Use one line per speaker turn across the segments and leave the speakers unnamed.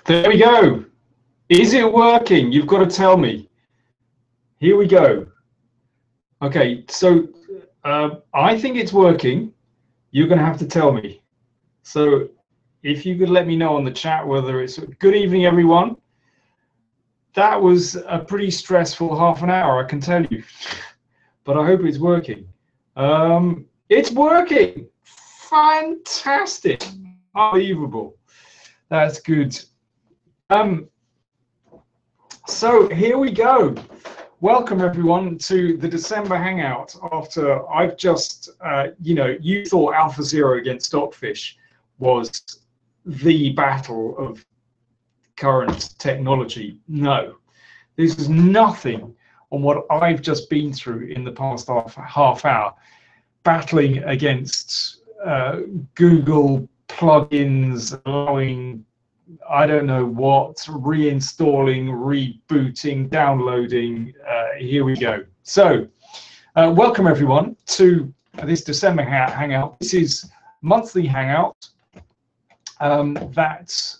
There we go. Is it working? You've got to tell me. Here we go. Okay, so I think it's working. You're going to have to tell me. So if you could let me know on the chat whether it's good evening, everyone. That was a pretty stressful half an hour, I can tell you. But I hope it's working. It's working. Fantastic. Unbelievable. That's good. So here we go. Welcome everyone to the December Hangout. After I've just, you thought AlphaZero against Stockfish was the battle of current technology. No, this is nothing on what I've just been through in the past half hour, battling against Google plugins, allowing I don't know what, reinstalling, rebooting, downloading. Here we go. So welcome everyone to this December Hangout. This is monthly Hangout that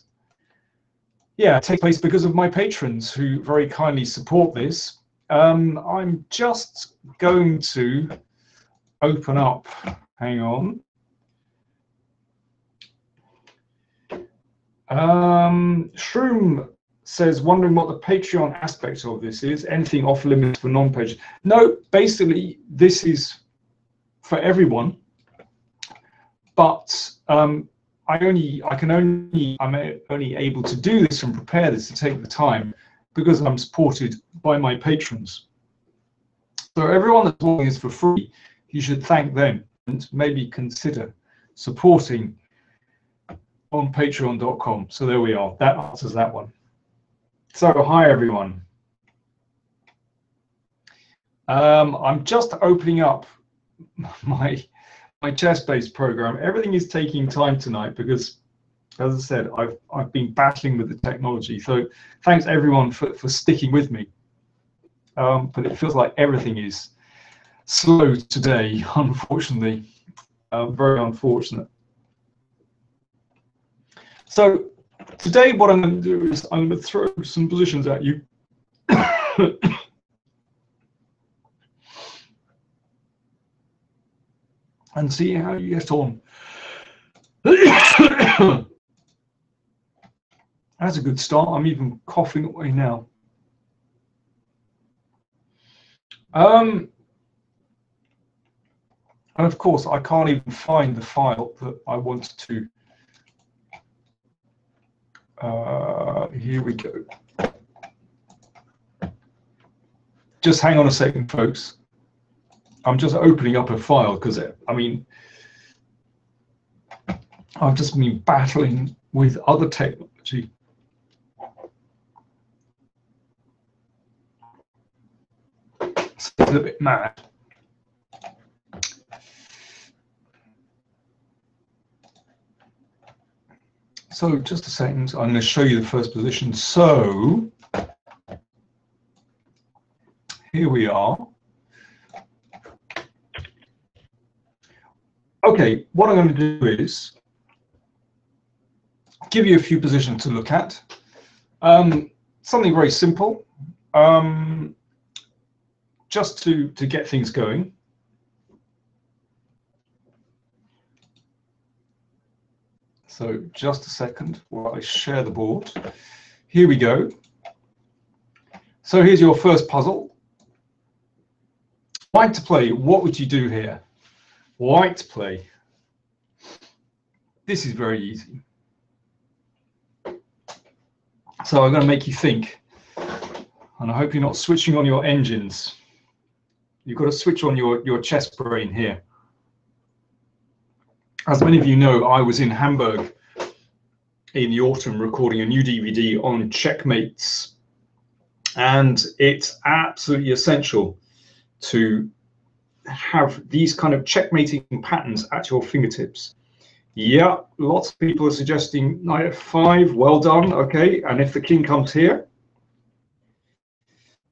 takes place because of my patrons who very kindly support this. I'm just going to open up, hang on. Shroom says, wondering what the Patreon aspect of this is. Anything off limits for non-patrons? No, basically this is for everyone, but I'm only able to do this and prepare this to take the time because I'm supported by my patrons. So everyone that's watching this for free, you should thank them and maybe consider supporting on patreon.com. So there we are. That answers that one. So hi everyone. I'm just opening up my chess-based program. Everything is taking time tonight because, as I said, I've been battling with the technology. So thanks everyone for sticking with me. But it feels like everything is slow today, unfortunately. Very unfortunate. So today what I'm going to do is I'm going to throw some positions at you. And see how you get on. That's a good start. I'm even coughing away now. And of course, I can't even find the file that I want to. Here we go. Just hang on a second, folks. I'm just opening up a file because, I mean, I've just been battling with other technology. It's a little bit mad. So just a second, I'm going to show you the first position. So here we are. Okay, what I'm going to do is give you a few positions to look at. Something very simple, just to get things going. So just a second while I share the board. Here we go. So here's your first puzzle. White to play, what would you do here? White to play. This is very easy. So I'm going to make you think. And I hope you're not switching on your engines. You've got to switch on your chess brain here. As many of you know, I was in Hamburg in the autumn recording a new DVD on checkmates, and it's absolutely essential to have these kind of checkmating patterns at your fingertips. Yeah, lots of people are suggesting knight f5, well done, okay, and if the king comes here.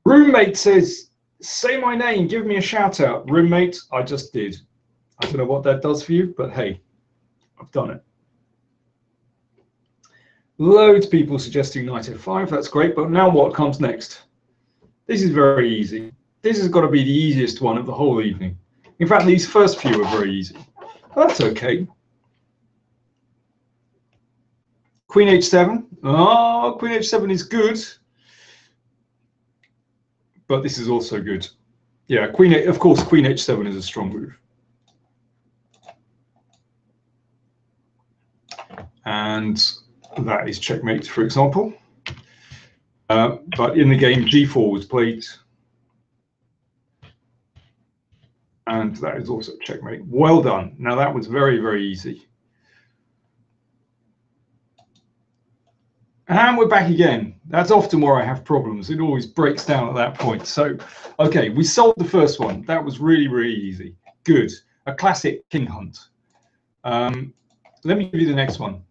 Roommate says, say my name, give me a shout out. Roommate, I just did. I don't know what that does for you, but hey, I've done it. Loads of people suggesting knight f5. That's great. But now what comes next? This is very easy. This has got to be the easiest one of the whole evening. In fact, these first few are very easy. But that's okay. Queen h7. Oh, queen h7 is good. But this is also good. Yeah, of course, queen h7 is a strong move. And that is checkmate, for example. But in the game, g4 was played. And that is also checkmate. Well done. Now that was very, very easy. And we're back again. That's often where I have problems. It always breaks down at that point. So, okay, we solved the first one. That was really, really easy. Good. A classic king hunt. Let me give you the next one.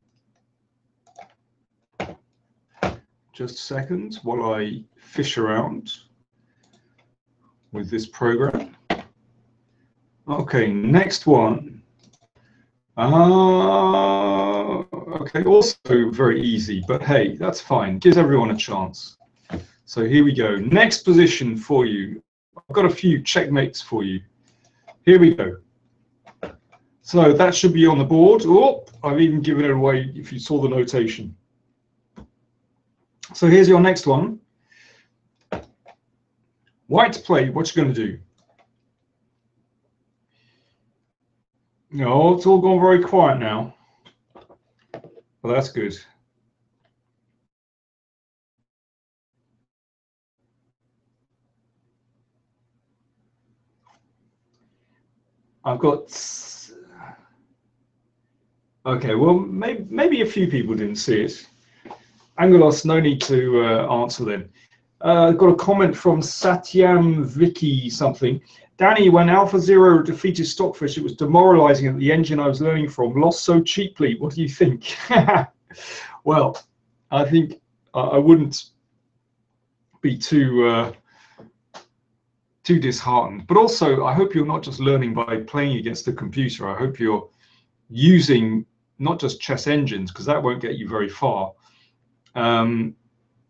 Just a second while I fish around with this program. Okay, next one. Okay, also very easy, but hey, that's fine. Gives everyone a chance. So here we go. Next position for you. I've got a few checkmates for you. Here we go. So that should be on the board. Oh, I've even given it away if you saw the notation. So here's your next one. White to play, what you going to do? No, it's all gone very quiet now. Well, that's good. I've got... Okay, well, maybe a few people didn't see it. Angelos, no need to answer then. I've got a comment from Satyam Vicky something. Danny, when AlphaZero defeated Stockfish, it was demoralizing that the engine I was learning from lost so cheaply. What do you think? Well, I think I wouldn't be too disheartened. But also, I hope you're not just learning by playing against the computer. I hope you're using not just chess engines, because that won't get you very far.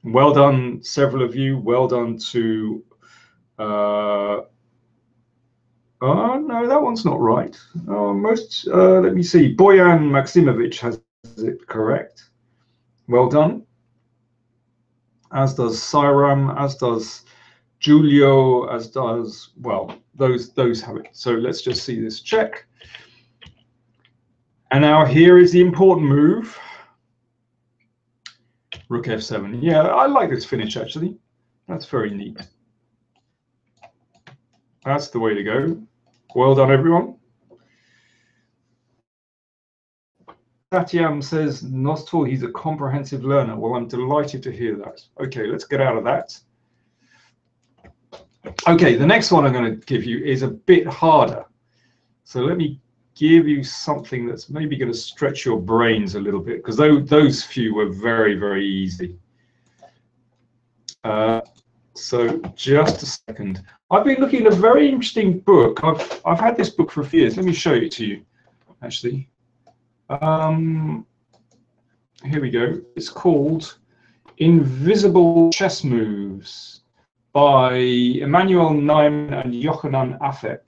Well done, several of you. Well done to... Oh, no, that one's not right. Let me see. Boyan Maximovich has it correct. Well done. As does Siram, as does Julio, as does, well, those have it. So let's just see this check. And now here is the important move. Rook f7. Yeah, I like this finish, actually. That's very neat. That's the way to go. Well done, everyone. Satyam says, Nostal, he's a comprehensive learner. Well, I'm delighted to hear that. Okay, let's get out of that. Okay, the next one I'm going to give you is a bit harder. So let me give you something that's maybe going to stretch your brains a little bit, because those few were very, very easy. So just a second. I've been looking at a very interesting book. I've had this book for a few years. Let me show it to you, actually. Here we go. It's called Invisible Chess Moves by Emmanuel Neumann and Yochanan Afek.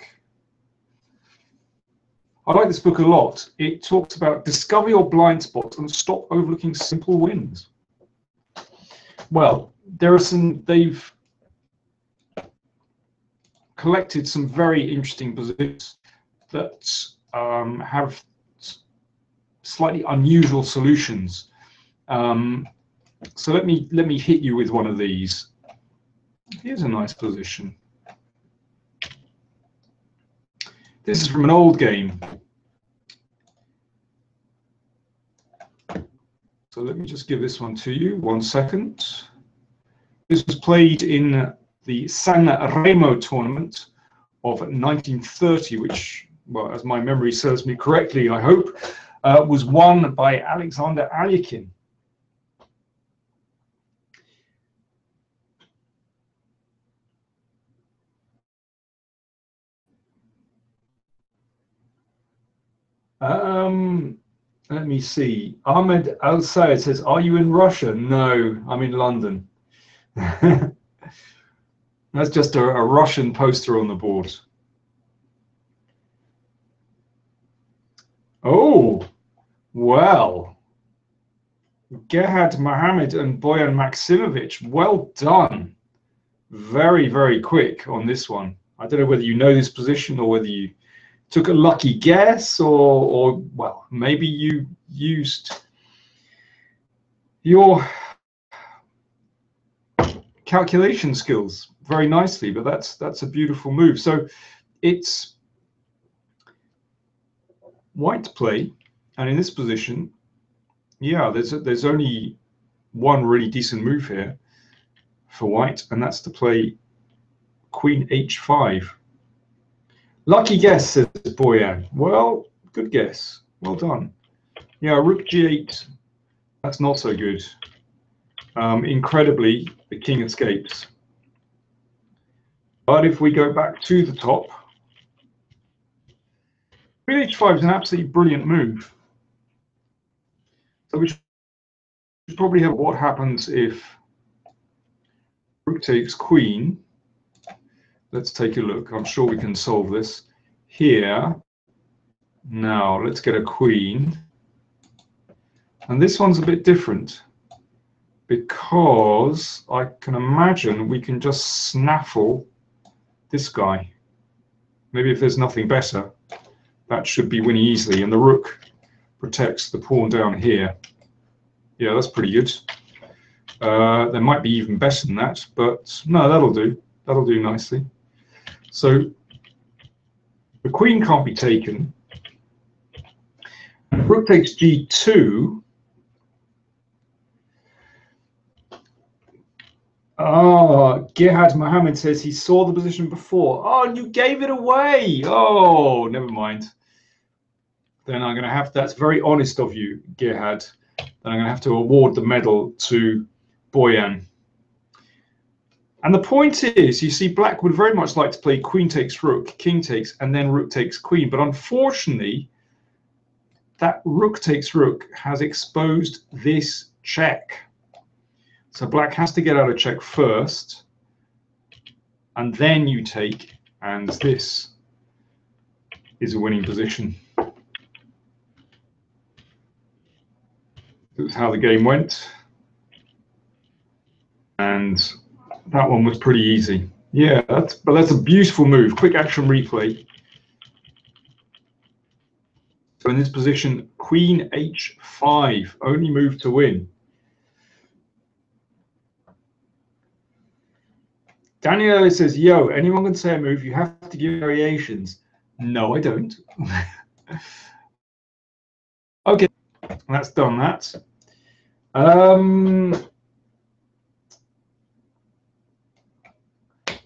I like this book a lot. It talks about discover your blind spots and stop overlooking simple wins. Well, they've collected some very interesting positions that have slightly unusual solutions. So let me hit you with one of these. Here's a nice position. This is from an old game. So let me just give this one to you. 1 second. This was played in the San Remo tournament of 1930, which, well, as my memory serves me correctly, I hope, was won by Alexander Alekhine. Let me see. Ahmed Al Sayed says, "Are you in Russia?" No, I'm in London. That's just a Russian poster on the board. Oh, well, Gerhard Mohammed and Boyan Maksimovic, well done. Very, very quick on this one. I don't know whether you know this position or whether you took a lucky guess or well, maybe you used your calculation skills very nicely, but that's a beautiful move. So it's white to play, and in this position, yeah, there's only one really decent move here for white, and that's to play Queen H5. Lucky guess, says Boyan. Well, good guess. Well done. Yeah, Rook G8. That's not so good. Incredibly, the king escapes. But if we go back to the top, Queen H5 is an absolutely brilliant move. So we should probably have what happens if Rook takes Queen. Let's take a look. I'm sure we can solve this. Here. Now, let's get a Queen. And this one's a bit different because I can imagine we can just snaffle this guy. Maybe if there's nothing better, that should be winning easily. And the Rook protects the pawn down here. Yeah, that's pretty good. There might be even better than that, but no, that'll do. That'll do nicely. So the queen can't be taken. Rook takes G2. Oh, Gerhard Mohammed says he saw the position before. Oh, you gave it away. Oh, never mind. Then I'm going to have, that's very honest of you, Gerhard. Then I'm going to have to award the medal to Boyan. And the point is, you see, black would very much like to play queen takes rook, king takes, and then rook takes queen. But unfortunately, that rook takes rook has exposed this check. So black has to get out of check first, and then you take, and this is a winning position. That's how the game went. And that one was pretty easy. Yeah, that's a beautiful move. Quick action replay. So in this position, Queen H5, only move to win. Daniel says, yo, anyone can say a move, you have to give variations. No, I don't. Okay, that's done that.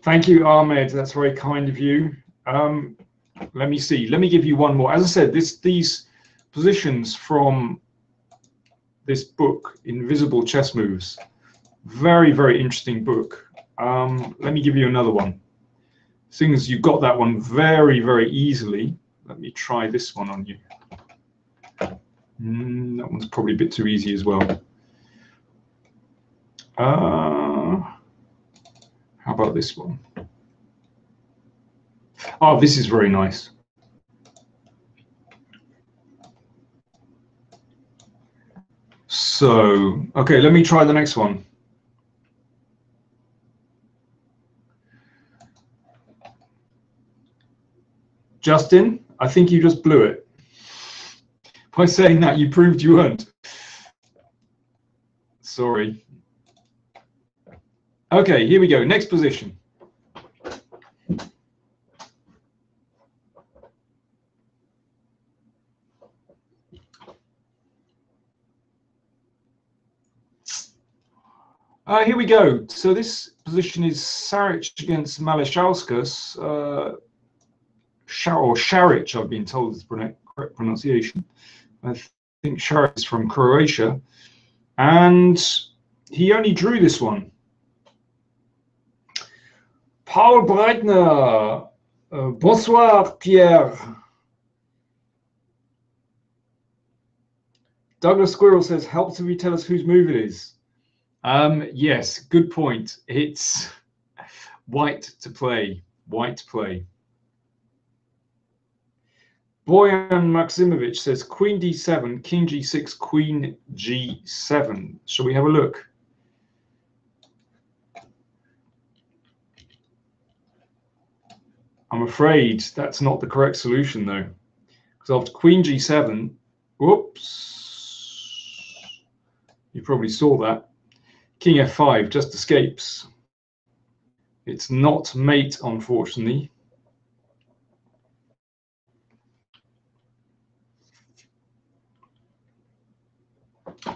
Thank you, Ahmed. That's very kind of you. Let me see. Let me give you one more. As I said, these positions from this book, Invisible Chess Moves, very, very interesting book. Let me give you another one. Seeing as you got that one very, very easily, let me try this one on you. That one's probably a bit too easy as well. How about this one? Oh, this is very nice. So, okay, let me try the next one. Justin, I think you just blew it. By saying that, you proved you weren't. Sorry. Okay, here we go. Next position. Here we go. So this position is Saric against Malešauskas. Or Šarić, I've been told is the correct pronunciation. I think Šarić is from Croatia. And he only drew this one. Paul Breitner. Bonsoir, Pierre. Douglas Squirrel says, helps if you tell us whose move it is. Yes, good point. It's white to play. White to play. Boyan Maximovich says Queen D7, King G6, Queen G7. Shall we have a look? I'm afraid that's not the correct solution though. Because after Queen G7, whoops, you probably saw that. King F5 just escapes. It's not mate, unfortunately.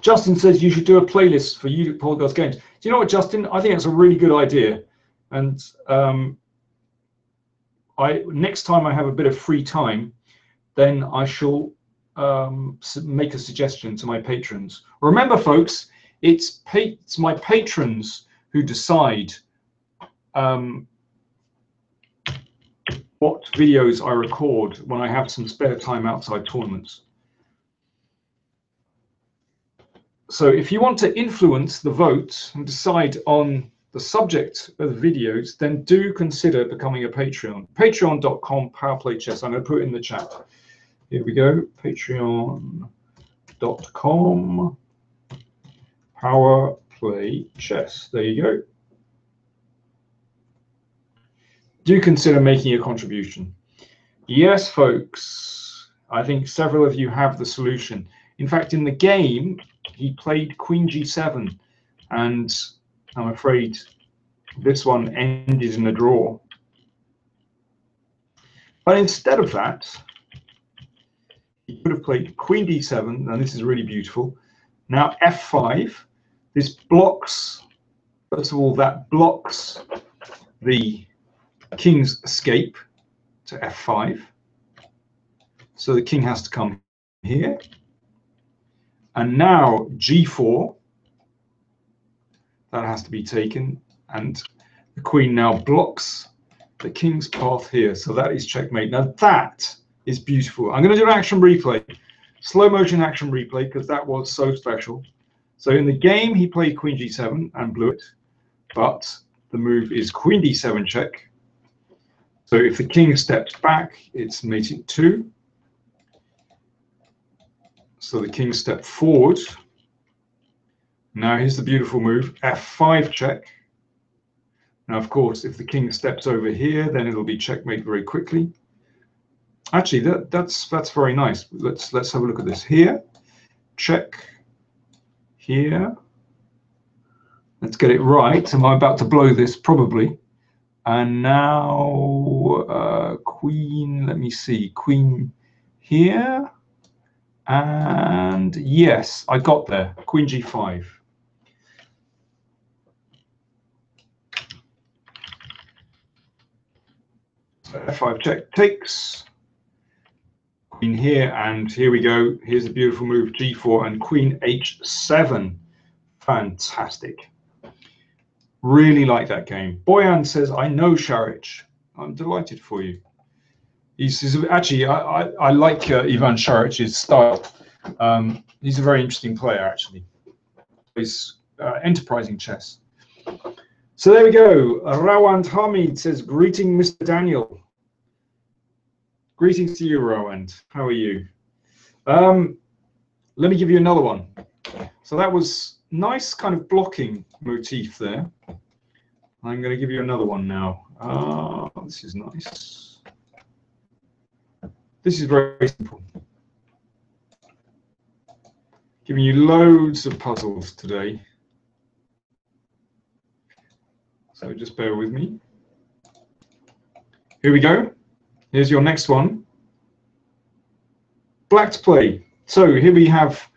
Justin says you should do a playlist for you Paul Does Games. Do you know what, Justin? I think that's a really good idea. And next time I have a bit of free time, then I shall make a suggestion to my patrons. Remember, folks, it's my patrons who decide what videos I record when I have some spare time outside tournaments. So if you want to influence the vote and decide on the subject of the videos, then do consider becoming a Patreon. Patreon.com powerplaychess. I'm going to put it in the chat. Here we go. Patreon.com powerplaychess. There you go. Do consider making a contribution. Yes, folks. I think several of you have the solution. In fact, in the game, he played Queen G7, and I'm afraid this one ended in a draw. But instead of that, he could have played Queen D7, and this is really beautiful. Now F5, this blocks, first of all, that blocks the king's escape to F5. So the king has to come here. And now G4, that has to be taken, and the queen now blocks the king's path here. So that is checkmate. Now that is beautiful. I'm going to do an action replay, slow motion action replay, because that was so special. So in the game, he played Queen G7 and blew it, but the move is Queen D7 check. So if the king steps back, it's mating 2. So the king stepped forward. Now here's the beautiful move, F5 check. Now, of course, if the king steps over here, then it'll be checkmate very quickly. Actually, that's very nice. Let's have a look at this here. Check here. Let's get it right. Am I about to blow this? Probably. And now queen. Let me see. Queen here. And yes, I got there. Queen G5. So F5 check takes. Queen here, and here we go. Here's a beautiful move, G4 and Queen H7. Fantastic. Really like that game. Boyan says, I know Šarić. I'm delighted for you. He's actually, I like Ivan Šarić's style. He's a very interesting player, actually. He's enterprising chess. So there we go. Rawand Hamid says, greeting, Mr. Daniel. Greetings to you, Rawand. How are you? Let me give you another one. So that was nice kind of blocking motif there. I'm going to give you another one now. This is nice. This is very simple. Giving you loads of puzzles today. So just bear with me. Here we go. Here's your next one. Black to play. So here we have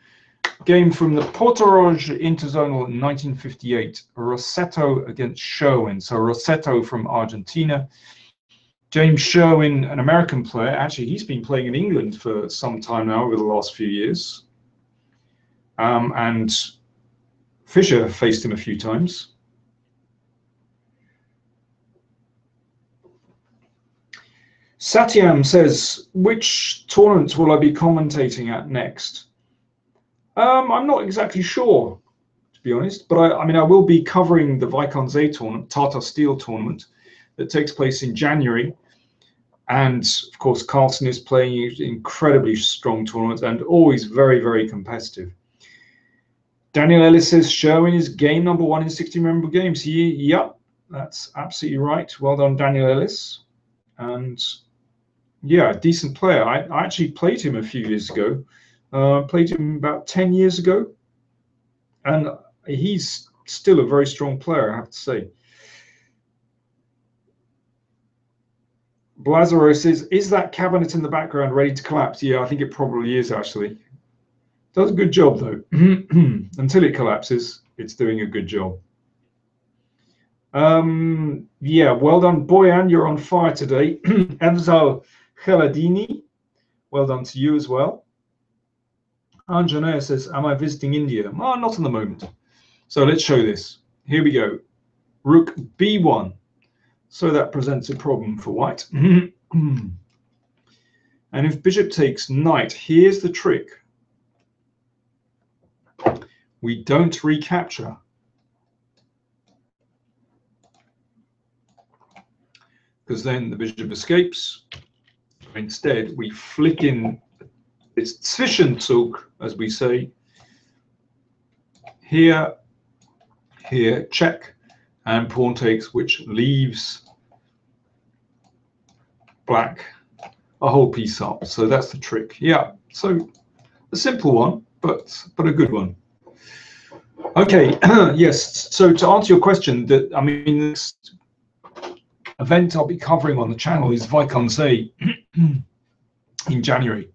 a game from the Portorož Interzonal in 1958. Rossetto against Sherwin. So Rossetto from Argentina. James Sherwin, an American player. Actually, he's been playing in England for some time now over the last few years. And Fischer faced him a few times. Satyam says, which tournaments will I be commentating at next? I'm not exactly sure, to be honest, but I mean, I will be covering the Viscount Z tournament, Tata Steel tournament, that takes place in January. And of course, Carlsen is playing incredibly strong tournaments and always very, very competitive. Daniel Ellis says Sherwin is game number 1 in 60 member games. Yep, that's absolutely right. Well done, Daniel Ellis. And yeah, decent player. I actually played him a few years ago. Played him about 10 years ago. And he's still a very strong player, I have to say. Blazaro says, is that cabinet in the background ready to collapse? Yeah, I think it probably is, actually. Does a good job, though. Until it collapses, it's doing a good job. Yeah, well done, Boyan. You're on fire today. Evzal Khaladini, well done to you as well. Anjanea says, am I visiting India? Oh, not at the moment. So let's show this. Here we go. Rook B1. So that presents a problem for white. And if bishop takes knight, here's the trick. We don't recapture. Because then the bishop escapes. Instead, we flick in its Zwischenzug, as we say. Here, here, check, and pawn takes, which leaves black a whole piece up. So that's the trick. Yeah, so a simple one, but a good one. Okay, yes, so to answer your question, that I mean, this event I'll be covering on the channel is Viscount Z in January.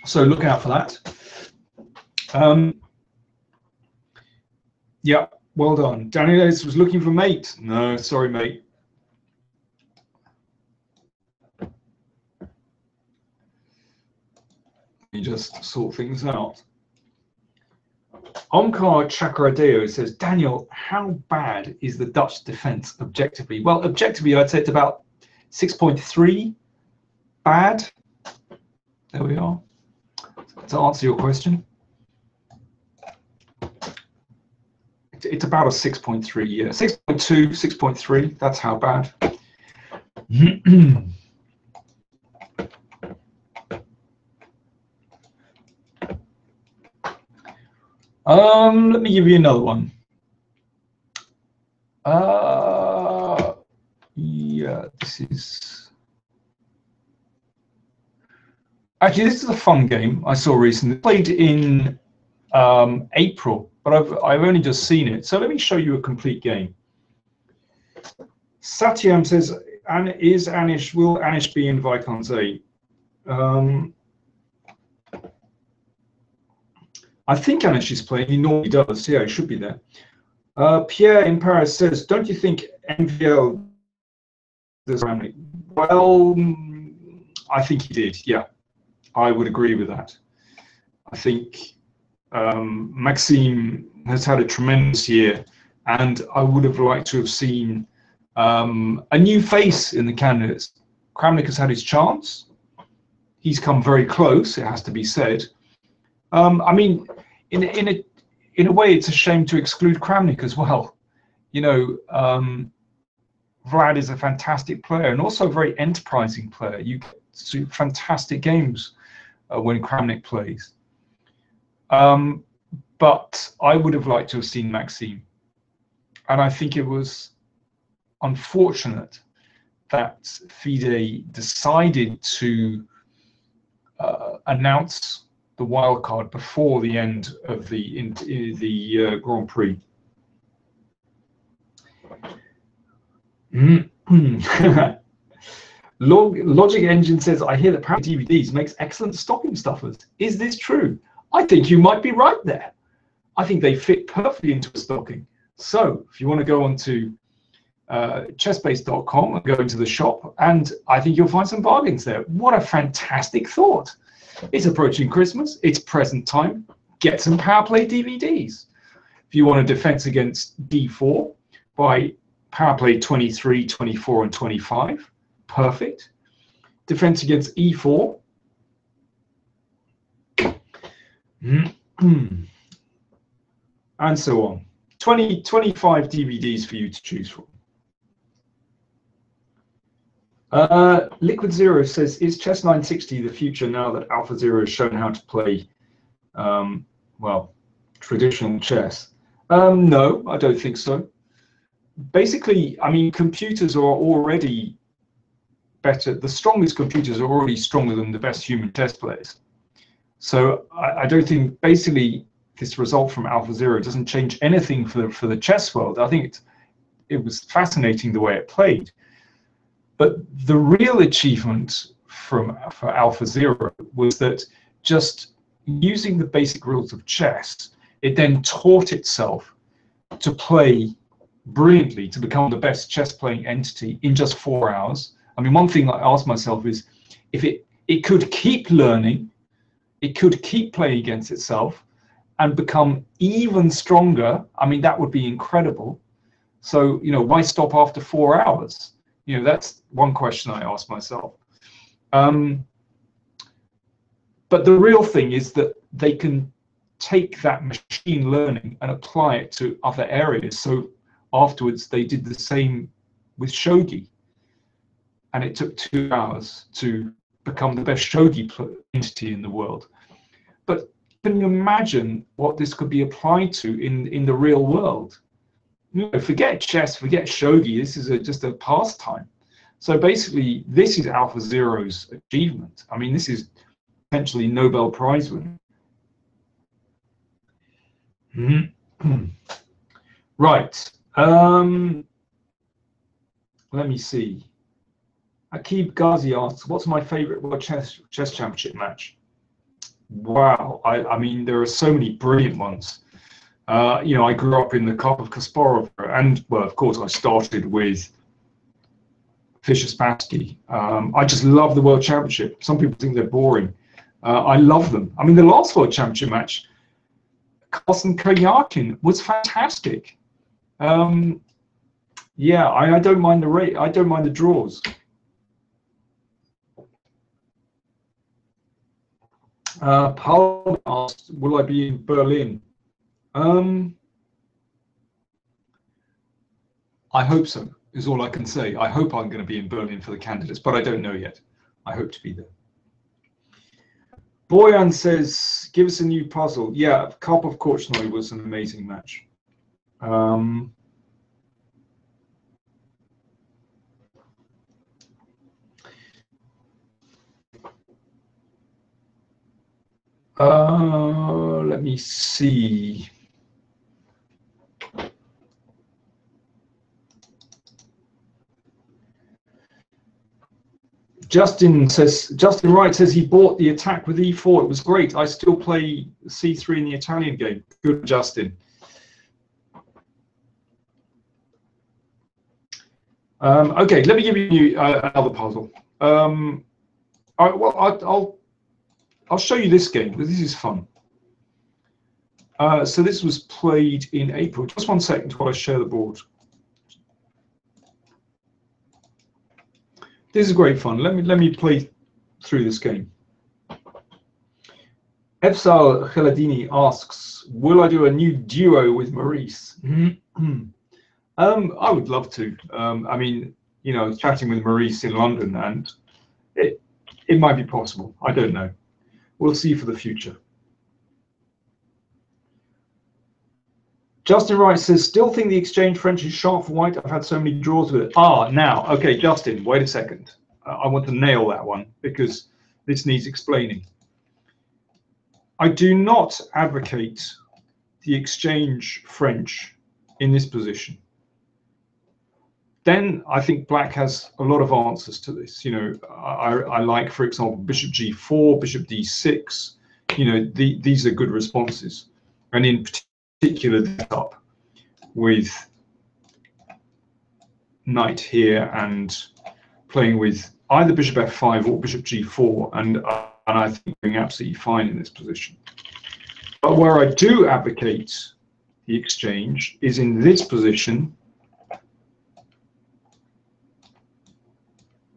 So look out for that. Yeah, well done. Daniel was looking for mate. No, sorry, mate. You just sort things out. Omkar Chakradeo says, Daniel, how bad is the Dutch defense objectively? Well, objectively, I'd say it's about 6.3 bad. There we are. To answer your question, it's about a 6.3, yeah, 6.2, 6.3. That's how bad. Let me give you another one. Yeah, this is actually, this is a fun game I saw recently. Played in April, but I've only just seen it. So let me show you a complete game. Satyam says, will Anish be in Viscount Z? I think Anish is playing. He normally does. Yeah, he should be there. Pierre in Paris says, don't you think MVL does Kramnik? Well, I think he did. Yeah, I would agree with that. I think Maxime has had a tremendous year, and I would have liked to have seen a new face in the candidates. Kramnik has had his chance. He's come very close, it has to be said. I mean, in a way, it's a shame to exclude Kramnik as well. You know, Vlad is a fantastic player and also a very enterprising player. You see fantastic games when Kramnik plays. But I would have liked to have seen Maxime. And I think it was unfortunate that FIDE decided to announce the wildcard before the end of the Grand Prix. Logic Engine says, I hear that DVDs makes excellent stocking stuffers. Is this true? I think you might be right there. I think they fit perfectly into a stocking. So if you want to go on to chessbase.com and go into the shop, and I think you'll find some bargains there. What a fantastic thought. It's approaching Christmas. It's present time. Get some Power Play DVDs. If you want a defense against D4, buy Power Play 23, 24, and 25. Perfect. Defense against E4. and so on. 25 DVDs for you to choose from. Liquid Zero says, is Chess 960 the future now that AlphaZero has shown how to play, well, traditional chess? No, I don't think so. Basically, I mean, computers are already better. The strongest computers are already stronger than the best human chess players. So I don't think, basically, this result from AlphaZero doesn't change anything for the chess world. I think it was fascinating the way it played. But the real achievement for AlphaZero was that just using the basic rules of chess, it then taught itself to play brilliantly, to become the best chess playing entity in just 4 hours. I mean, one thing I asked myself is, if it could keep learning, it could keep playing against itself and become even stronger, I mean, that would be incredible. So, you know, why stop after 4 hours? You know, that's one question I asked myself. But the real thing is that they can take that machine learning and apply it to other areas. So afterwards, they did the same with shogi. And it took 2 hours to become the best shogi entity in the world. But can you imagine what this could be applied to in the real world? You know, forget chess, forget shogi. This is just a pastime. So basically, this is AlphaZero's achievement. I mean, this is potentially Nobel Prize winning. Right. Let me see. Akib Ghazi asks, "What's my favorite World Chess Championship match?" Wow. I mean, there are so many brilliant ones. You know, I grew up in the Cup of Kasparov, and well, of course, I started with Fischer-Spassky. I just love the World Championship. Some people think they're boring. I love them. I mean, the last World Championship match, Carlsen Karyakin, was fantastic. Yeah, I don't mind the rate. I don't mind the draws. Paul asked, "Will I be in Berlin?" I hope so, is all I can say. I hope I'm going to be in Berlin for the candidates, but I don't know yet. I hope to be there. Boyan says, "Give us a new puzzle." Yeah, Karpov Korchnoi was an amazing match. Let me see. Justin Wright says he bought the attack with e4. It was great. I still play c3 in the Italian game. Good, Justin. Okay, let me give you another puzzle. Well, I'll show you this game, because this is fun. So this was played in April. Just 1 second while I share the board. This is great fun. Let me play through this game. Efsal Khaladini asks, "Will I do a new duo with Maurice?" I would love to. I mean, you know, I was chatting with Maurice in London, and it might be possible. I don't know. We'll see for the future. Justin Wright says, "Still think the exchange French is sharp for white. I've had so many draws with it." Now, okay, Justin, wait a second. I want to nail that one, because this needs explaining. I do not advocate the exchange French in this position. Then I think black has a lot of answers to this. You know, I like, for example, bishop g4, bishop d6. You know, these are good responses. And in particular, up with knight here and playing with either bishop f5 or bishop g4, and I think doing absolutely fine in this position. But where I do advocate the exchange is in this position,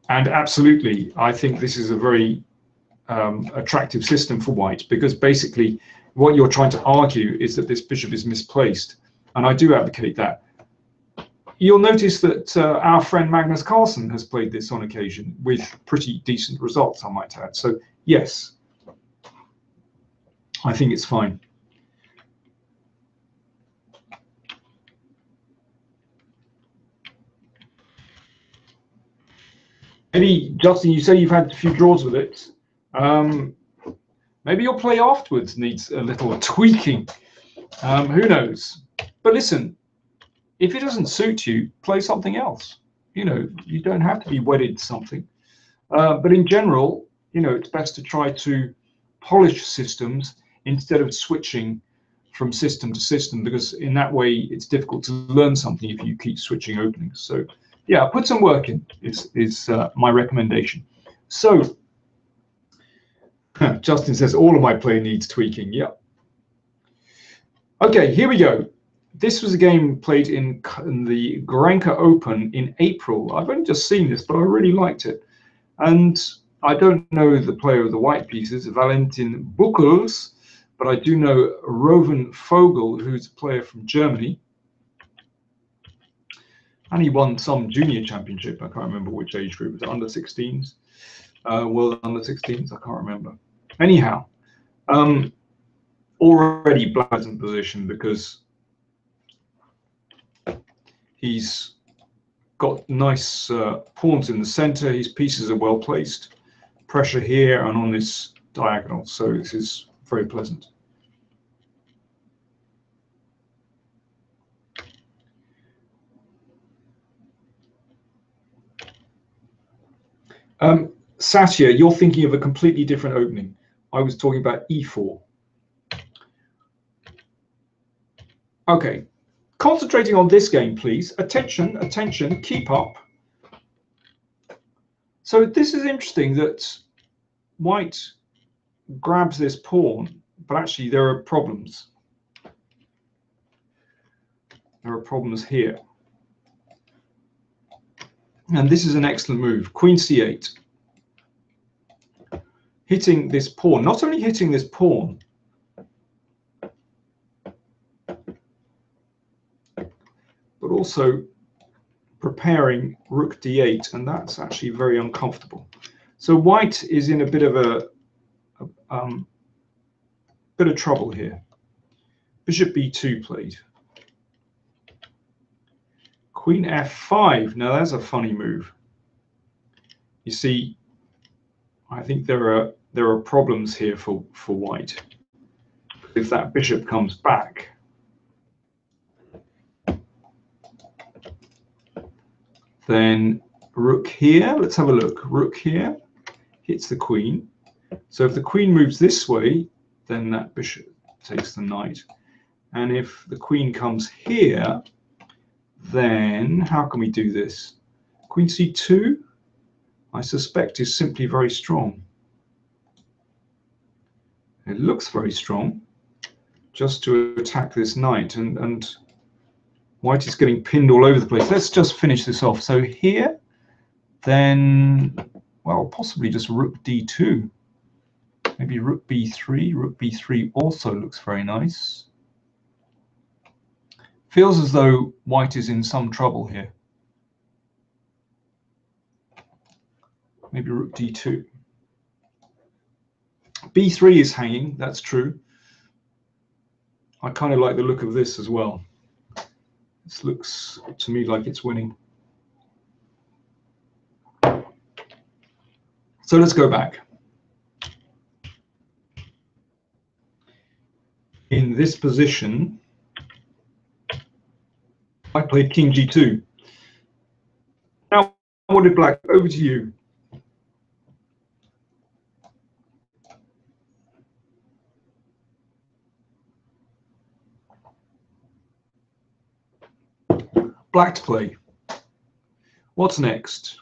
and absolutely, I think this is a very attractive system for white, because basically what you're trying to argue is that this bishop is misplaced, and I do advocate that. You'll notice that our friend Magnus Carlsen has played this on occasion with pretty decent results, I might add. So yes, I think it's fine. Maybe, Justin, you say you've had a few draws with it. Maybe your play afterwards needs a little tweaking. Who knows? But listen, if it doesn't suit you, play something else. You know, you don't have to be wedded to something. But in general, you know, it's best to try to polish systems instead of switching from system to system, because in that way it's difficult to learn something if you keep switching openings. So yeah, put some work in is my recommendation. So Justin says all of my play needs tweaking. Yeah. Okay, here we go. This was a game played in the Granca Open in April. I've only just seen this, but I really liked it. And I don't know the player of the white pieces, Valentin Buchholz, but I do know Rowan Vogel, who's a player from Germany. And he won some junior championship. I can't remember which age group. Was it under 16s? World under 16s? I can't remember. Anyhow, already pleasant position because he's got nice pawns in the center. His pieces are well placed. Pressure here and on this diagonal. So this is very pleasant. Satya, you're thinking of a completely different opening. I was talking about e4. Okay, concentrating on this game, please. Attention, attention, keep up. So this is interesting that white grabs this pawn, but actually there are problems. There are problems here. And this is an excellent move. Queen c8. Hitting this pawn, not only hitting this pawn, but also preparing rook d8, and that's actually very uncomfortable. So white is in a bit of bit of trouble here. Bishop b2 played. Queen f5. Now that's a funny move. You see, I think there are problems here for white. If that bishop comes back, then rook here. Let's have a look. Rook here hits the queen. So if the queen moves this way, then that bishop takes the knight. And if the queen comes here, then how can we do this? Queen c2, I suspect, is simply very strong. It looks very strong, just to attack this knight, and white is getting pinned all over the place. Let's just finish this off. So here, then, well, possibly just rook d2. Maybe rook b3. Rook b3 also looks very nice. Feels as though white is in some trouble here. Maybe rook d2. b3 is hanging, that's true. I kind of like the look of this as well. This looks to me like it's winning. So let's go back. In this position, I played king g2. Now, what did black? Over to you. Black to play. What's next?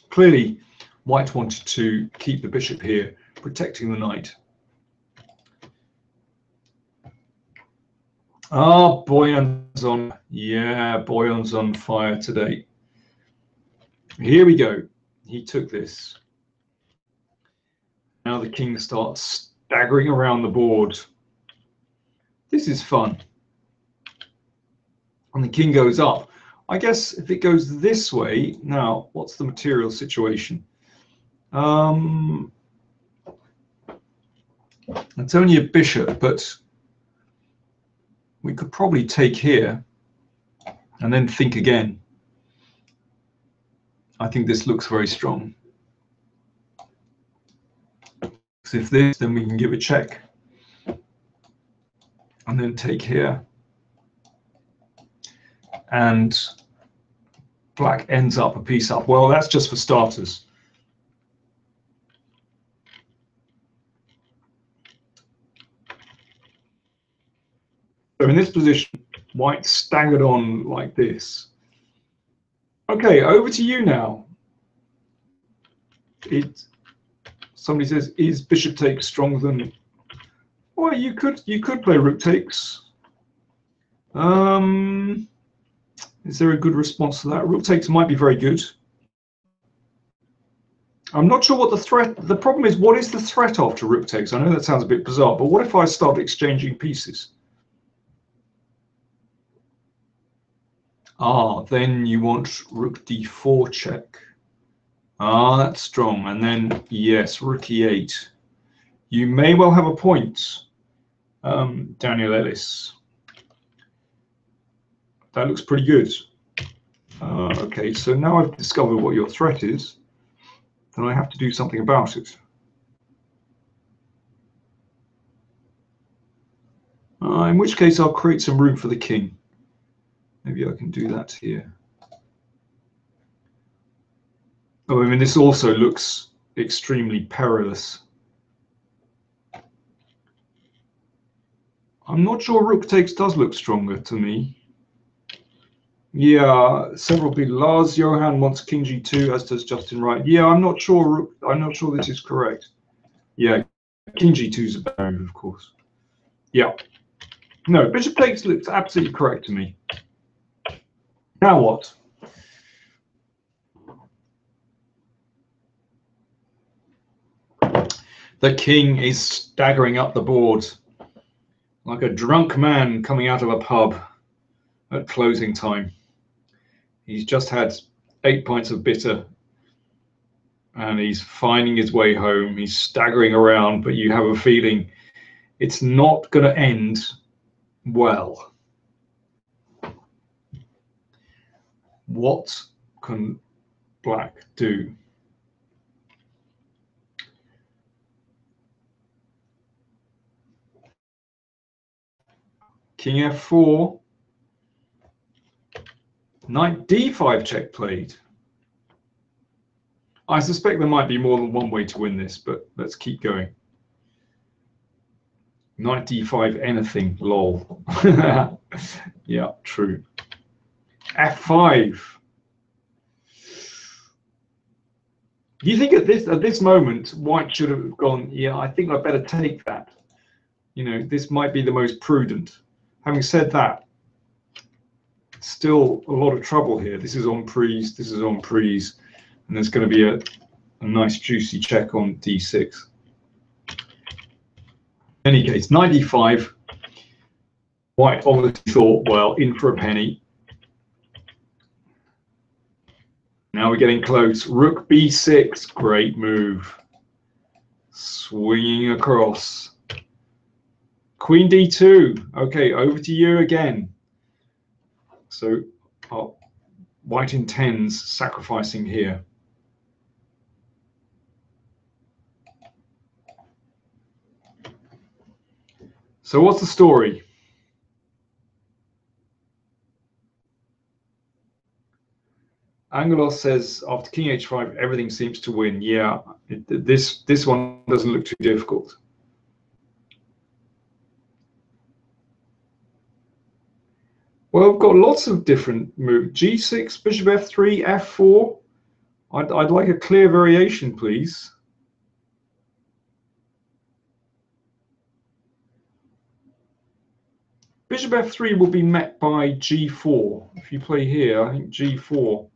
Clearly, white wanted to keep the bishop here, protecting the knight. Ah, Boyan's on. Yeah, Boyan's on fire today. Here we go. He took this. now the king starts staggering around the board. This is fun. And the king goes up. I guess if it goes this way, now what's the material situation? It's only a bishop, but we could probably take here and then think again. I think this looks very strong. So if this, then we can give a check and then take here. And black ends up a piece up. Well, that's just for starters. So in this position, white staggered on like this. Okay, over to you now. Somebody says, is bishop takes stronger than? Well, you could play rook takes. Is there a good response to that? Rook takes might be very good. I'm not sure what the threat. The problem is, what is the threat after rook takes? I know that sounds a bit bizarre, but what if I start exchanging pieces? Ah, then you want rook d4 check. Ah, that's strong. And then, yes, rook e8. You may well have a point, Daniel Ellis. That looks pretty good. Okay, so now I've discovered what your threat is, then I have to do something about it. In which case, I'll create some room for the king. Maybe I can do that here. Oh, I mean, this also looks extremely perilous. I'm not sure rook takes does look stronger to me. Yeah, several people. Lars Johan wants king g2, as does Justin Wright. Yeah, I'm not sure. I'm not sure this is correct. Yeah, king g2 is a better move, of course. Yeah. No, bishop takes looks absolutely correct to me. Now what? The king is staggering up the board like a drunk man coming out of a pub at closing time. He's just had 8 pints of bitter and he's finding his way home. He's staggering around, but you have a feeling it's not going to end well. What can black do? King f4. Knight d5 check played. I suspect there might be more than one way to win this, but let's keep going. Knight d5 anything, lol. Yeah, true. f5. Do you think at this moment white should have gone, yeah, I think I better take that. You know, this might be the most prudent. Having said that, still a lot of trouble here. This is on prise, this is on prise, and there's going to be a nice juicy check on d6. In any case, knight d5. White obviously thought, well, in for a penny. Now we're getting close. Rook b6, great move. Swinging across. Queen d2. Okay, over to you again. So white intends sacrificing here. So what's the story? Angelos says after king h5 everything seems to win. Yeah, this one doesn't look too difficult. Well, we've got lots of different moves. g6, bishop f3, f4. I'd like a clear variation, please. Bishop f3 will be met by g4. If you play here, I think g4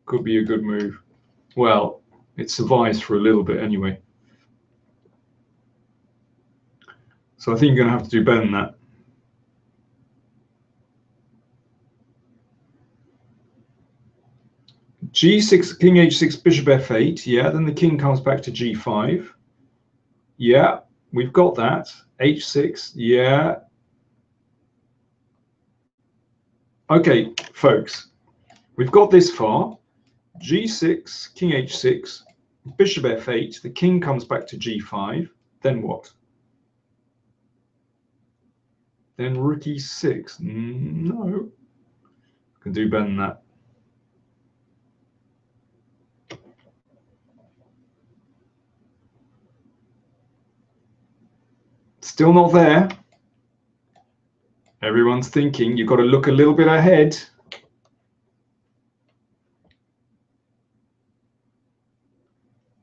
could be a good move. Well, it survives for a little bit anyway. So I think you're going to have to do better than that. G6, king h6, bishop f8. Yeah, then the king comes back to g5. Yeah, we've got that. h6. Yeah. Okay, folks, we've got this far. G6, king h6, bishop f8. The king comes back to g5. Then what? Then rook e6. No, can do better than that. Still not there. Everyone's thinking you've got to look a little bit ahead.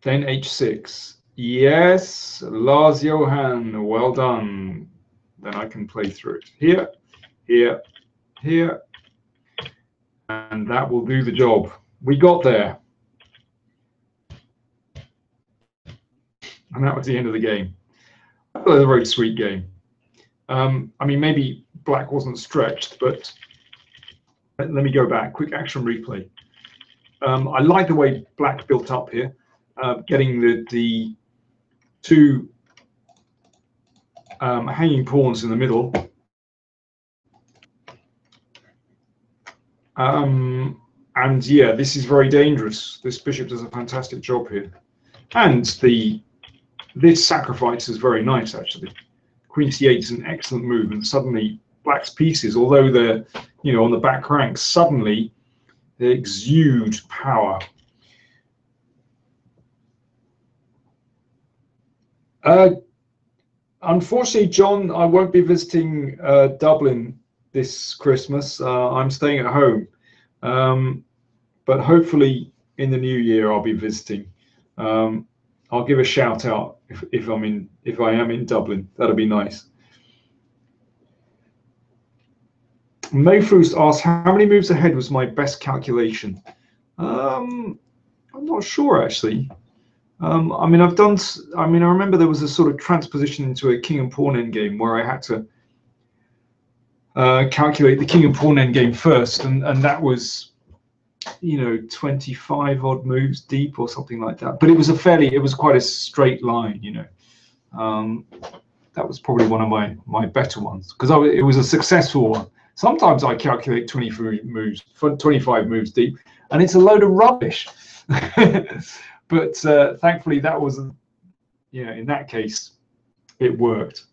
Then h6. Yes, Lars Johan, well done. Then I can play through it. Here, here, here. And that will do the job. We got there. And that was the end of the game. That was a very sweet game. I mean, maybe black wasn't stretched, but let me go back. Quick action replay. I like the way black built up here, getting the two hanging pawns in the middle. And yeah, this is very dangerous. This bishop does a fantastic job here. And this sacrifice is very nice, actually. Queen c8 is an excellent move, and suddenly black's pieces, although they're on the back rank, suddenly they exude power. Unfortunately, John, I won't be visiting Dublin this Christmas. I'm staying at home, but hopefully in the new year I'll be visiting. I'll give a shout out if I am in Dublin. That'll be nice. Mayfrost asks, how many moves ahead was my best calculation? I'm not sure actually. I remember there was a sort of transposition into a king and pawn endgame where I had to calculate the king and pawn endgame first, and that was 25 odd moves deep or something like that. But it was quite a straight line, that was probably one of my better ones because it was a successful one. Sometimes I calculate 25 moves deep, and it's a load of rubbish. But thankfully, that wasn't. In that case, it worked.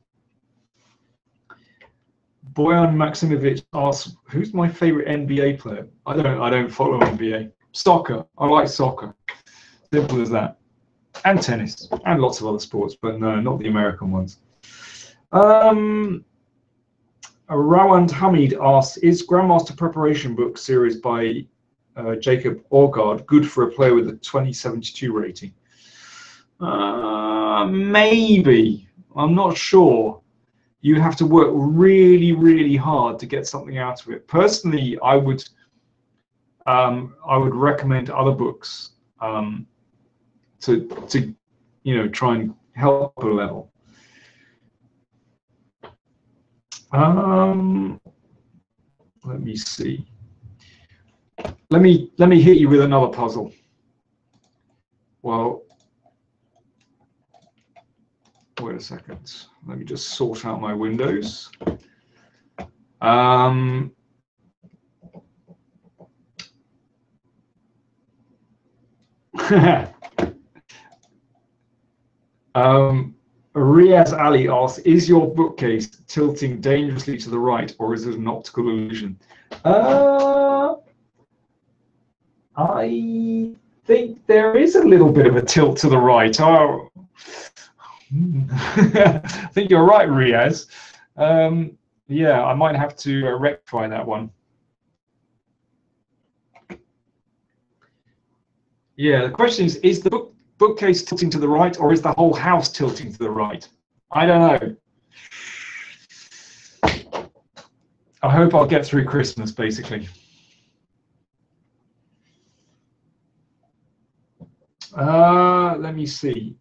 Boyan Maximovic asks, "Who's my favorite NBA player?" I don't follow NBA. Soccer. I like soccer. Simple as that. And tennis, and lots of other sports, but no, not the American ones. Rawand Hamid asks, "Is Grandmaster Preparation Book series by Jacob Orgard good for a player with a 2072 rating?" Maybe. I'm not sure. You have to work really, really hard to get something out of it. Personally, I would recommend other books to try and help a level. Let me see. Let me hit you with another puzzle. Well, wait a second. Let me just sort out my windows. Riaz Ali asks, "Is your bookcase tilting dangerously to the right, or is it an optical illusion?" I think there is a little bit of a tilt to the right. Oh, I think you're right, Riaz. Yeah, I might have to rectify that one. Yeah, the question is the bookcase tilting to the right, or is the whole house tilting to the right? I don't know. I hope I'll get through Christmas, basically. Let me see.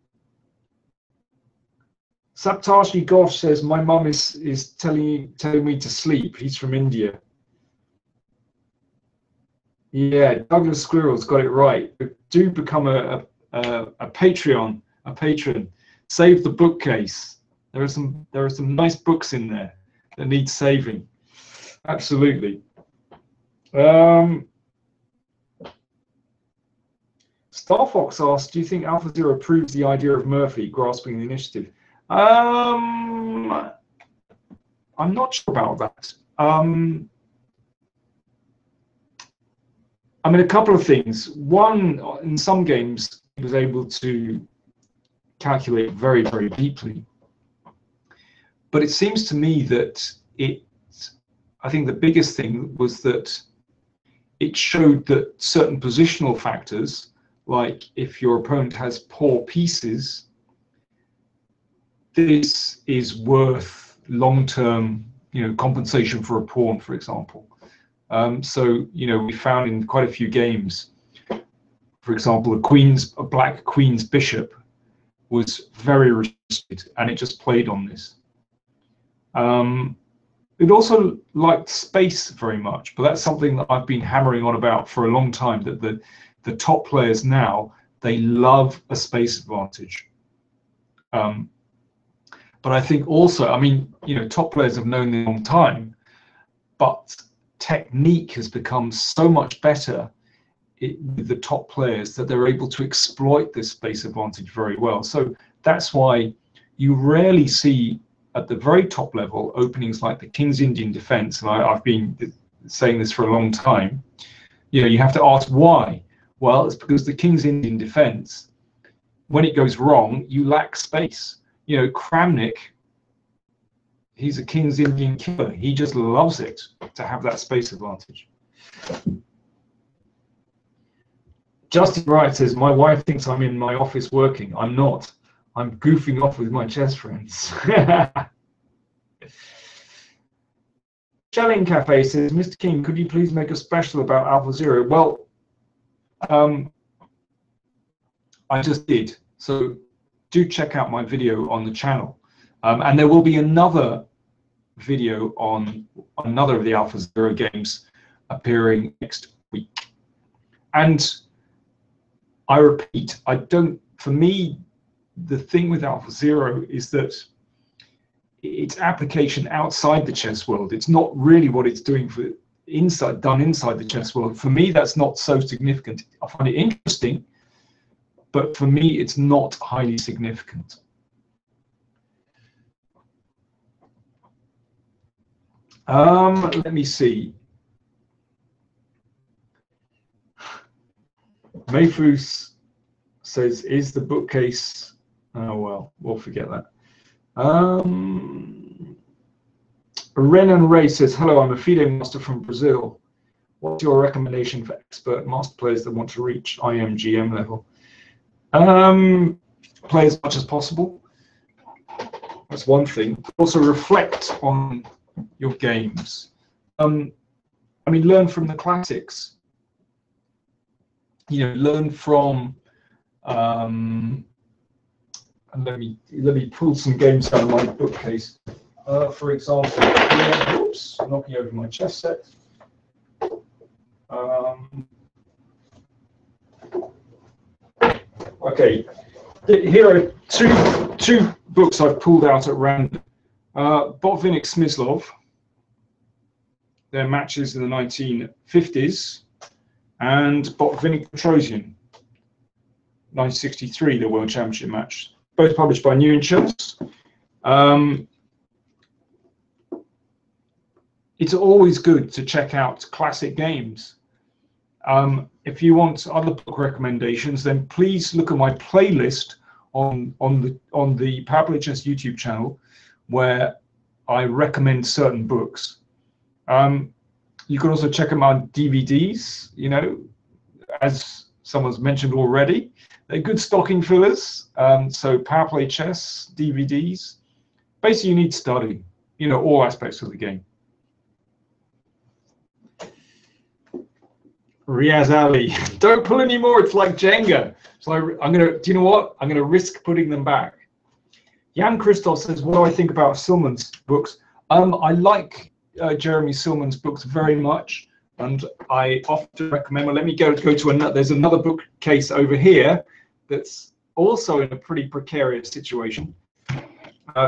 Saptarshi Gosh says, my mum is telling me to sleep. He's from India. Yeah, Douglas Squirrel's got it right. Do become a Patreon, a patron. Save the bookcase. There are some nice books in there that need saving. Absolutely. Star Fox asked, do you think AlphaZero proves the idea of Murphy grasping the initiative? I'm not sure about that. I mean, a couple of things. One, in some games, he was able to calculate very, very deeply. But it seems to me that I think the biggest thing was that it showed that certain positional factors, like if your opponent has poor pieces, this is worth long-term, compensation for a pawn, for example. So, we found in quite a few games, for example, a black queen's bishop was very restricted, and it just played on this. It also liked space very much, but that's something that I've been hammering on about for a long time, that the top players now, they love a space advantage. But I think also, I mean, top players have known this a long time, but technique has become so much better with the top players that they're able to exploit this space advantage very well. So that's why you rarely see at the very top level openings like the King's Indian defense, and I've been saying this for a long time. You have to ask why. Well, it's because the King's Indian defense, when it goes wrong, you lack space. Kramnik, he's a King's Indian killer. He just loves it to have that space advantage. Justin Wright says, my wife thinks I'm in my office working. I'm not. I'm goofing off with my chess friends. Shelling Cafe says, Mr. King, could you please make a special about AlphaZero? Well, I just did. So do check out my video on the channel. And there will be another video on another of the AlphaZero games appearing next week. And I repeat, for me, the thing with AlphaZero is that its application outside the chess world, it's not really what it's doing done inside the chess world. For me, that's not so significant. I find it interesting, but for me, it's not highly significant. Let me see. Mayfus says, is the bookcase... Oh, well, we'll forget that. Renan Ray says, hello, I'm a FIDE master from Brazil. What's your recommendation for expert master players that want to reach IMGM level? Play as much as possible. That's one thing. Also reflect on your games. I mean, learn from the classics. Learn from. And let me pull some games out of my bookcase. For example, oops, knocking over my chess set. Okay, here are two books I've pulled out at random. Botvinnik Smyslov, their matches in the 1950s, and Botvinnik Petrosian, 1963, the World Championship match. Both published by New Chess. It's always good to check out classic games. If you want other book recommendations, then please look at my playlist on the Power Chess YouTube channel, where I recommend certain books. You can also check them on DVDs. As someone's mentioned already, they're good stocking fillers. So Power Play Chess DVDs. Basically, you need study. All aspects of the game. Riaz Ali, don't pull anymore. It's like Jenga. So I'm gonna. Do you know what? I'm gonna risk putting them back. Jan Christoph says, what do I think about Silman's books? I like Jeremy Silman's books very much, and I often recommend. Well, let me go to another. There's another bookcase over here that's also in a pretty precarious situation.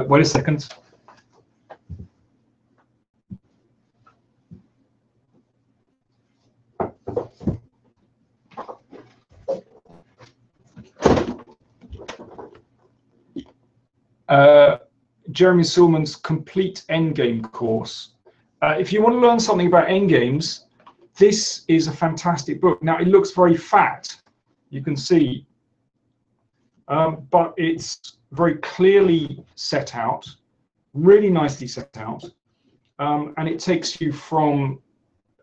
Wait a second. Jeremy Silman's Complete Endgame course. If you want to learn something about endgames, this is a fantastic book. Now, it looks very fat, you can see, but it's very clearly set out, really nicely set out, and it takes you from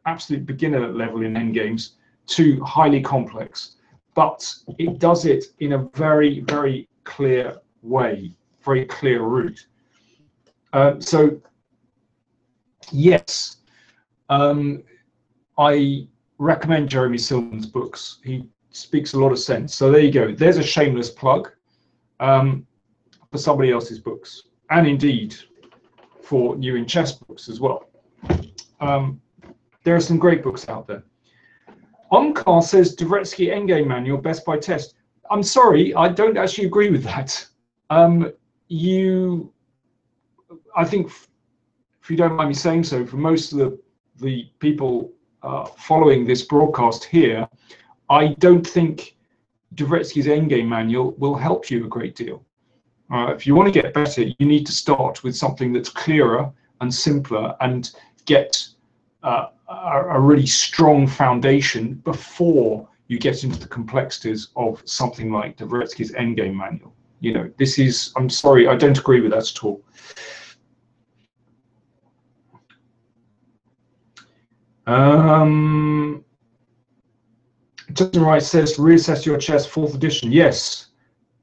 absolute beginner level in endgames to highly complex, but it does it in a very, very clear way, very clear route. So yes, I recommend Jeremy Silman's books. He speaks a lot of sense. So there you go. There's a shameless plug for somebody else's books, and indeed for New in Chess books as well. There are some great books out there. Omkar says Dvoretsky Endgame Manual best by test. I'm sorry, I don't actually agree with that. I think, if you don't mind me saying so, for most of the people following this broadcast here, I don't think Dvoretsky's Endgame Manual will help you a great deal. If you want to get better, you need to start with something that's clearer and simpler and get a really strong foundation before you get into the complexities of something like Dvoretsky's Endgame Manual. You know, this is, I'm sorry, I don't agree with that at all. Justin Wright says, Reassess Your Chess, 4th edition. Yes,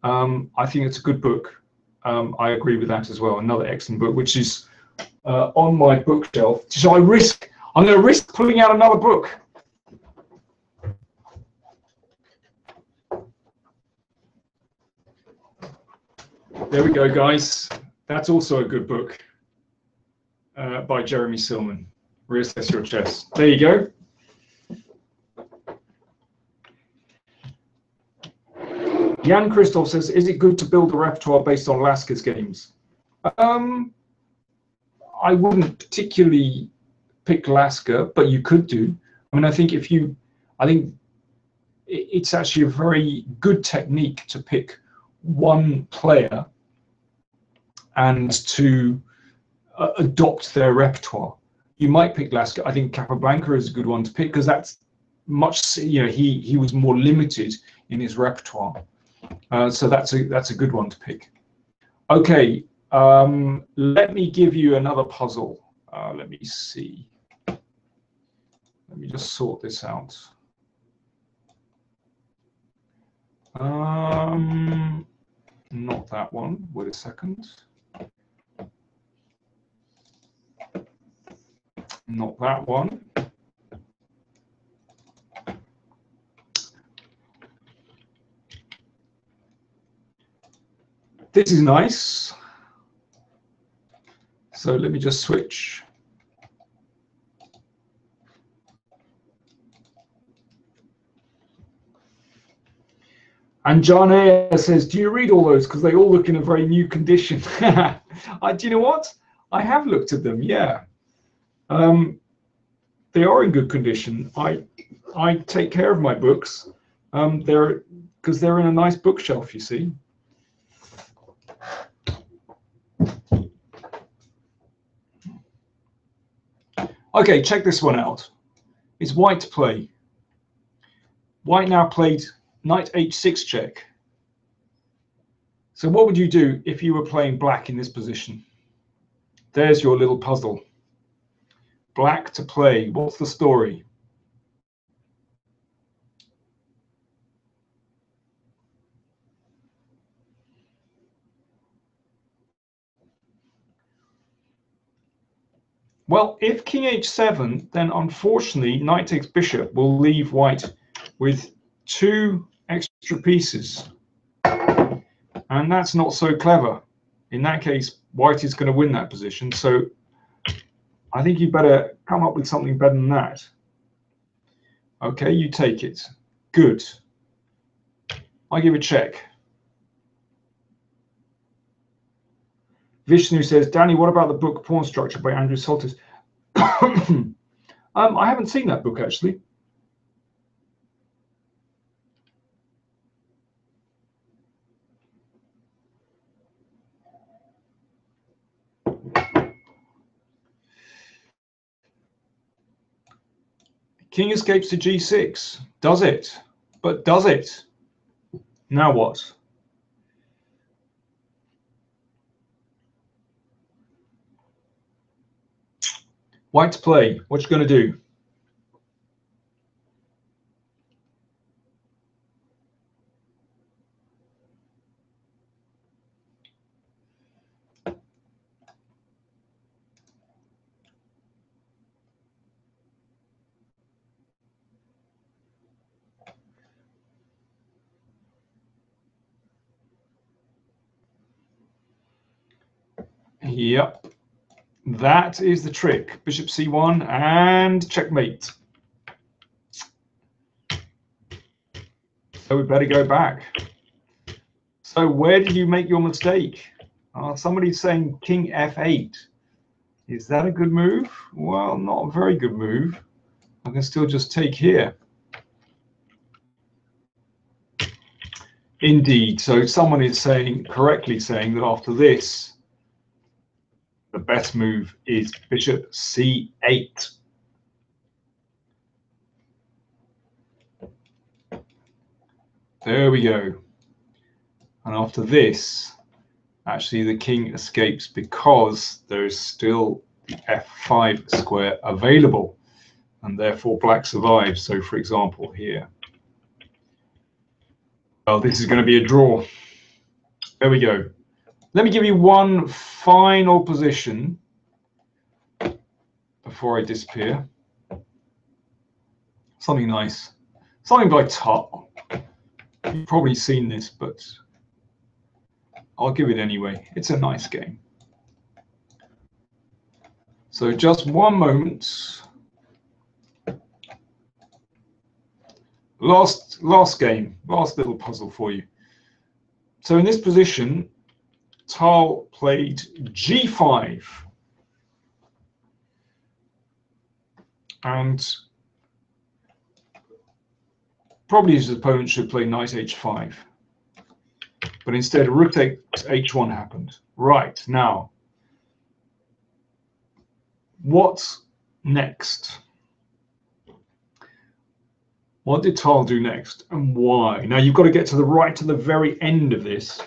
I think it's a good book. I agree with that as well. Another excellent book, which is on my bookshelf. So I'm going to risk pulling out another book. There we go, guys. That's also a good book by Jeremy Silman. Reassess Your Chess. There you go. Jan Christoph says, is it good to build a repertoire based on Laska's games? I wouldn't particularly pick Laska, but you could do. I mean, I think it's actually a very good technique to pick one player and to adopt their repertoire. You might pick Laska. I think Capablanca is a good one to pick because that's much, you know, he was more limited in his repertoire. So that's a good one to pick. Okay, let me give you another puzzle. Let me see. Let me just sort this out. Not that one. Wait a second. Not that one. This is nice. So let me just switch. And John A says, do you read all those? Because they all look in a very new condition. Do you know what? I have looked at them, yeah. They are in good condition. I take care of my books. Because they're in a nice bookshelf, you see. Okay, check this one out. It's white to play. White now played knight h6 check. So what would you do if you were playing black in this position? There's your little puzzle. Black to play. What's the story? Well, if king h7, then unfortunately knight takes bishop will leave white with 2 extra pieces. And that's not so clever. In that case, white is going to win that position. So I think you better come up with something better than that. Okay, you take it. Good. I give a check. Vishnu says, Danny, what about the book Pawn Structure by Andrew Saltis? I haven't seen that book, actually. King escapes to g6. Does it? But does it? Now what? White to play. What you going to do? Yep. That is the trick. Bishop c1 and checkmate. So we better go back. So where did you make your mistake? Somebody's saying king f8. Is that a good move? Well, not a very good move. I can still just take here. Indeed. So someone is saying, correctly saying, that after this, the best move is bishop c8. There we go. And after this, actually the king escapes because there is still the f5 square available, and therefore black survives. So for example here, well, this is going to be a draw. There we go. Let me give you one final position before I disappear. Something nice. Something by Tut. You've probably seen this, but I'll give it anyway. It's a nice game. So just one moment. Last game, last little puzzle for you. So in this position, Tal played g5. And probably his opponent should play knight h5. But instead, rook takes h1 happened. Right, now, what's next? What did Tal do next, and why? Now, you've got to get to the very end of this.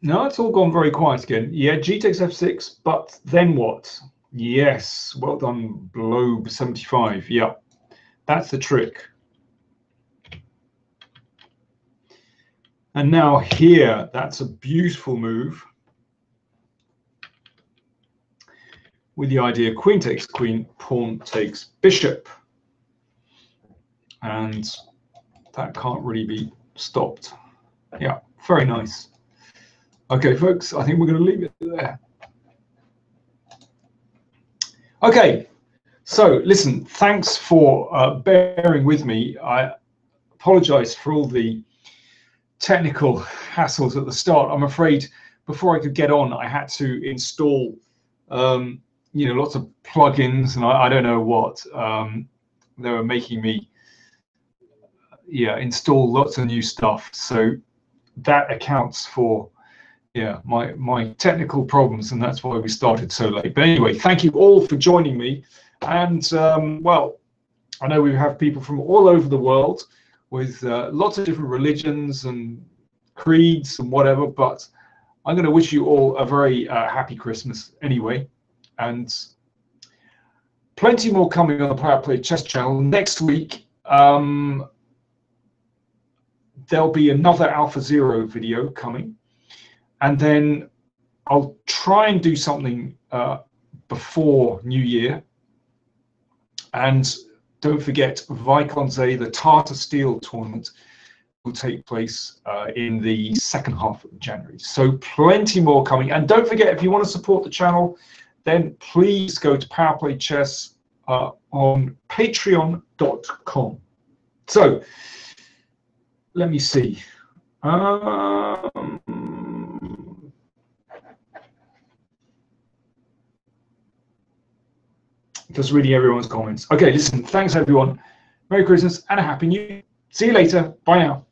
No, it's all gone very quiet again. Yeah, g takes f6, but then what? Yes, well done, Globe 75. Yeah, that's the trick. And now here, that's a beautiful move with the idea queen takes queen, pawn takes bishop. And that can't really be stopped. Yeah, very nice. Okay, folks, I think we're going to leave it there. Okay, so listen, thanks for bearing with me. I apologize for all the technical hassles at the start. I'm afraid before I could get on, I had to install, lots of plugins, and I don't know what. They were making me, install lots of new stuff. So that accounts for my technical problems, and that's why we started so late. But anyway, thank you all for joining me. And well, I know we have people from all over the world with lots of different religions and creeds and whatever, but I'm going to wish you all a very happy Christmas anyway, and plenty more coming on the Power Play Chess channel. Next week there'll be another Alpha Zero video coming, and then I'll try and do something before New Year. And don't forget, Vikonze, the Tata Steel tournament, will take place in the second half of January. So plenty more coming. And don't forget, if you want to support the channel, then please go to Powerplay Chess on patreon.com. So let me see. Just reading everyone's comments. Okay, listen, thanks everyone. Merry Christmas and a Happy New Year. See you later. Bye now.